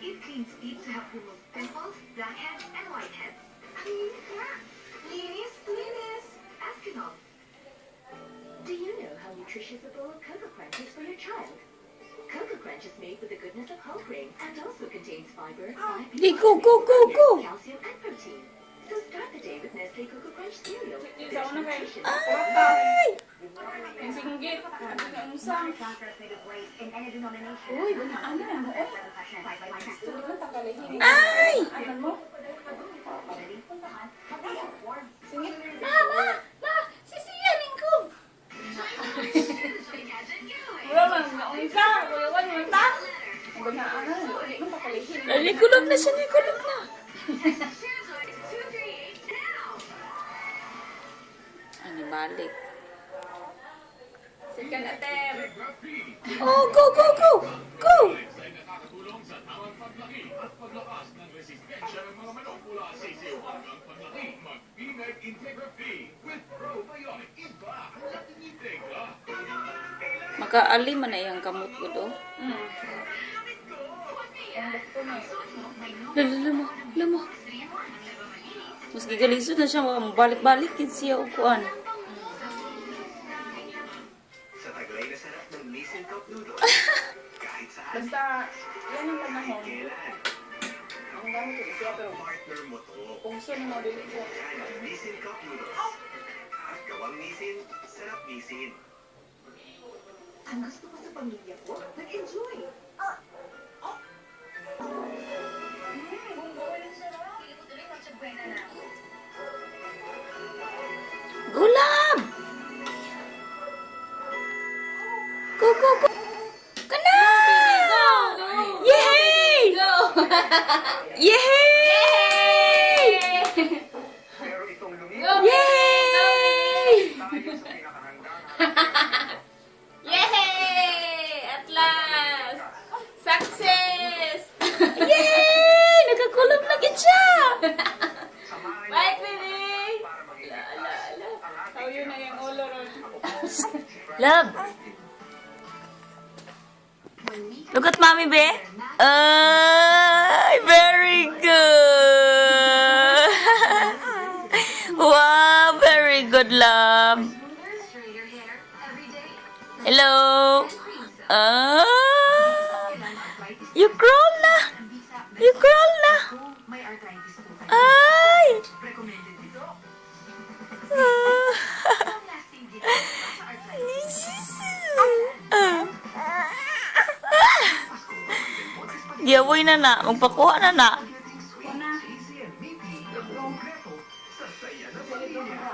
It cleans teeth to help remove pimples, blackheads, and whiteheads. Ang linis nga! Linis, linis! Askinol. Do you know how nutritious a bowl of Cocoa Crunch is for your child? Cocoa Crunch is made with the goodness of whole grain and also contains fiber, calcium, and protein. So start the day with Nestle Cocoa Crunch cereal. There's nutrition. Ay! Ang singgit. Ang usang. Uy, banaan na. Ay! Anan mo? Singit. Ma! Sisiyanin ko! Wala man, naunsa. Kuyawan mo ta. Ang banaan na. Ulit mo pakalihin. Nalikulog na siya, nalikulog na. Ano balik? Second attempt. Oh, go, go, go! Go! Makaali man na yung kamot ko do. Lamo, lamo. Mas gigalisod na siya, balik-balik kin siya ukuan. Sa taglay na sarap ng Nissin Cup Noodles. Kahit saan. Basta, yan ang panahon. Kailan. Ang dami ko siya, pero Partner mo to. puso ni mabili ko. Yan ang Nissin Cup Noodles. At gawang Nissin, sarap Nissin. Ang gusto ko sa pamilya ko, nag-enjoy. Gulab! Go, go, go! Kana! Yay! Yay! Pero itong lumit, Yay! tayo sa pinakahanda. Yay! At last! Success! Yay! Nakakulog na gid siya! Samahan Bye, niyo baby! para maging Ala, ala. How yun na yung ulo ron? Love! Look at mommy, be. Ay, very good. Wow, very good, love. Hello. You crawl na. You crawl na. May arthritis po kayo. Ay. Recommended ito. Ah. Long-lasting dito sa arthritis. Giyawoy na na. Magpakuha na na. Sweet, cheesy, and meaty. Kompleto sa saya ng pamilya.